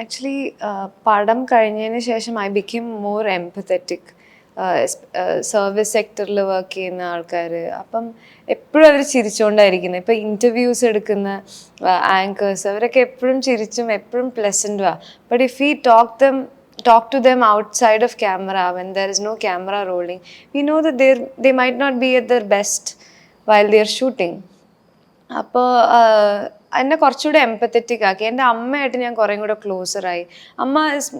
Actually പടം കഴിഞ്ഞതിന് ശേഷം I become more empathetic. Service സെക്ടറിൽ വർക്ക് ചെയ്യുന്ന ആൾക്കാർ അപ്പം എപ്പോഴും അവർ ചിരിച്ചുകൊണ്ടായിരിക്കുന്നത്. ഇപ്പോൾ ഇൻ്റർവ്യൂസ് എടുക്കുന്ന ആങ്കേഴ്സ് അവരൊക്കെ എപ്പോഴും ചിരിച്ചും എപ്പോഴും പ്ലസൻറ്റുമാണ്. But if we talk to them outside of camera when there is no camera rolling, we know that they might not be at their best while they are shooting. അപ്പോൾ എന്നെ കുറച്ചുകൂടെ empathetic ആക്കി. എൻ്റെ അമ്മയായിട്ട് ഞാൻ കുറേ കൂടെ ക്ലോസറായി. അമ്മ ഇസ്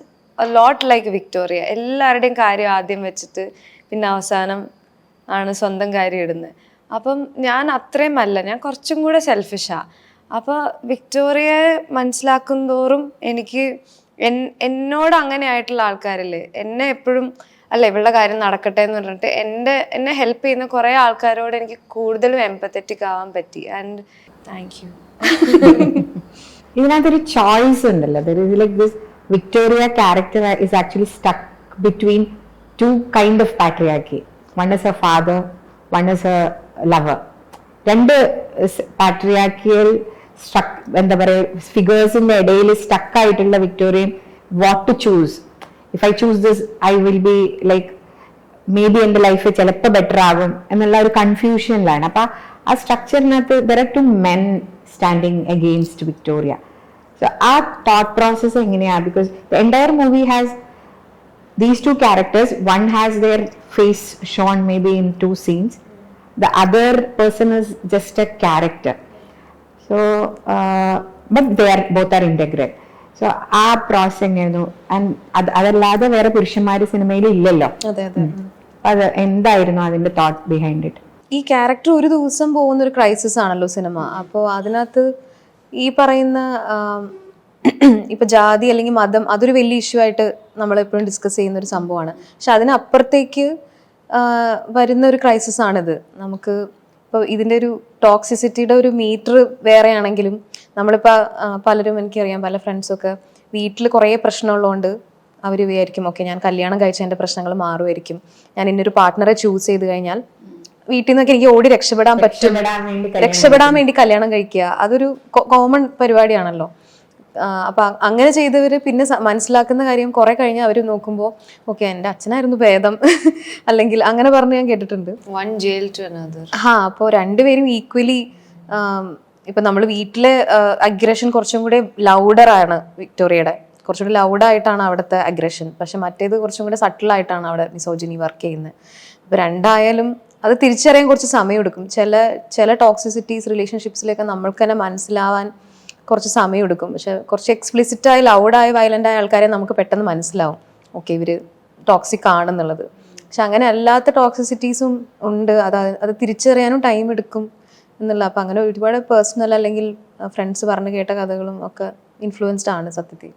ലോട്ട് ലൈക്ക് വിക്ടോറിയ. എല്ലാവരുടെയും കാര്യം ആദ്യം വെച്ചിട്ട് പിന്നെ അവസാനം ആണ് സ്വന്തം കാര്യം ഇടുന്നത്. അപ്പം ഞാൻ അത്രയും അല്ല, ഞാൻ കുറച്ചും കൂടെ സെൽഫിഷാണ്. അപ്പോൾ വിക്ടോറിയയെ മനസ്സിലാക്കും തോറും എനിക്ക് എന്നോട് അങ്ങനെ ആയിട്ടുള്ള ആൾക്കാരില്ലേ, എന്നെ എപ്പോഴും അല്ല ഇവളുടെ കാര്യം നടക്കട്ടെ എന്ന് പറഞ്ഞിട്ട് എന്നെ ഹെൽപ്പ് ചെയ്യുന്ന കുറേ ആൾക്കാരോട് എനിക്ക് കൂടുതലും എംപത്തറ്റിക് ആവാൻ പറ്റി. And thank you. ഇതിനകത്തൊരു ചോയ്സ് ഉണ്ടല്ലോ. Like this Victoria character is actually stuck between two kind of patriarchy. One is a father, one is a lover. രണ്ട് പാട്രിയാർക്കിയൽ എന്താ പറയുക ഫിഗേഴ്സിന്റെ ഇടയിൽ സ്റ്റക്ക് ആയിട്ടുള്ള Victorian what to choose. If I choose this I will be like maybe എൻ്റെ life ചിലപ്പോൾ better ആകും എന്നുള്ള ഒരു കൺഫ്യൂഷനിലാണ്. അപ്പൊ ആ സ്ട്രക്ചറിനകത്ത് there are two men standing against Victoria. So ആ തോട്ട് പ്രോസസ് എങ്ങനെയാ? Because the entire movie has these two characters. One has their face shown maybe in 2 scenes. The other person is just a character. So but they are both are integral. So ആ process എങ്ങനെയായിരുന്നു? And അതല്ലാതെ വേറെ പുരുഷന്മാര് സിനിമയിൽ ഇല്ലല്ലോ. അത് എന്തായിരുന്നു അതിന്റെ തോട്ട് ബിഹൈൻഡ് ഇറ്റ്? ഈ ക്യാരക്ടർ ഒരു ദിവസം പോകുന്ന ഒരു ക്രൈസിസ് ആണല്ലോ സിനിമ. അപ്പോൾ അതിനകത്ത് ഈ പറയുന്ന ഇപ്പൊ ജാതി അല്ലെങ്കിൽ മതം അതൊരു വലിയ ഇഷ്യൂ ആയിട്ട് നമ്മളെപ്പോഴും ഡിസ്കസ് ചെയ്യുന്ന ഒരു സംഭവമാണ്. പക്ഷെ അതിനപ്പുറത്തേക്ക് വരുന്ന ഒരു ക്രൈസിസ് ആണിത്. നമുക്ക് ഇപ്പോൾ ഇതിൻ്റെ ഒരു ടോക്സിസിറ്റിയുടെ ഒരു മീറ്റർ വേറെ ആണെങ്കിലും നമ്മളിപ്പോൾ പലരും എനിക്കറിയാം പല ഫ്രണ്ട്സൊക്കെ വീട്ടിൽ കുറേ പ്രശ്നമുള്ളതുകൊണ്ട് അവർ വിചാരിക്കും ഓക്കെ ഞാൻ കല്യാണം കഴിച്ച എൻ്റെ പ്രശ്നങ്ങൾ മാറുമായിരിക്കും, ഞാൻ ഇന്നൊരു പാർട്ട്ണറെ ചൂസ് ചെയ്ത് കഴിഞ്ഞാൽ വീട്ടിൽ നിന്നൊക്കെ എനിക്ക് ഓടി രക്ഷപ്പെടാൻ വേണ്ടി കല്യാണം കഴിക്കുക. അതൊരു കോമൺ പരിപാടിയാണല്ലോ. അപ്പൊ അങ്ങനെ ചെയ്തവര് പിന്നെ മനസ്സിലാക്കുന്ന കാര്യം കുറെ കഴിഞ്ഞ് അവർ നോക്കുമ്പോൾ ഓക്കെ എൻ്റെ അച്ഛനായിരുന്നു ഭേദം അല്ലെങ്കിൽ അങ്ങനെ പറഞ്ഞ് ഞാൻ കേട്ടിട്ടുണ്ട്. അപ്പോൾ രണ്ടുപേരും ഈക്വലി ഇപ്പൊ നമ്മൾ വീട്ടിലെ അഗ്രഷൻ കുറച്ചും കൂടെ ലൗഡറാണ് വിക്ടോറിയയുടെ, കുറച്ചുകൂടി ലൗഡായിട്ടാണ് അവിടുത്തെ അഗ്രഷൻ. പക്ഷെ മറ്റേത് കുറച്ചും കൂടെ സട്ടിലായിട്ടാണ് അവിടെ മിസോജിനി വർക്ക് ചെയ്യുന്നത്. അപ്പൊ രണ്ടായാലും അത് തിരിച്ചറിയാൻ കുറച്ച് സമയമെടുക്കും. ചില ടോക്സിസിറ്റീസ് റിലേഷൻഷിപ്സിലൊക്കെ നമ്മൾക്ക് തന്നെ മനസ്സിലാവാൻ കുറച്ച് സമയമെടുക്കും. പക്ഷെ കുറച്ച് എക്സ്പ്ലിസിറ്റായി ലൗഡായി വയലൻ്റ് ആയ ആൾക്കാരെ നമുക്ക് പെട്ടെന്ന് മനസ്സിലാവും ഓക്കെ ഇവർ ടോക്സിക് ആണെന്നുള്ളത്. പക്ഷെ അങ്ങനെ അല്ലാത്ത ടോക്സിസിറ്റീസും ഉണ്ട്. അത് തിരിച്ചറിയാനും ടൈം എടുക്കും എന്നുള്ള. അപ്പം അങ്ങനെ ഒരുപാട് പേഴ്സണൽ അല്ലെങ്കിൽ ഫ്രണ്ട്സ് പറഞ്ഞു കേട്ട കഥകളും ഒക്കെ ഇൻഫ്ലുവൻസ്ഡ് ആണ് സത്യത്തിൽ.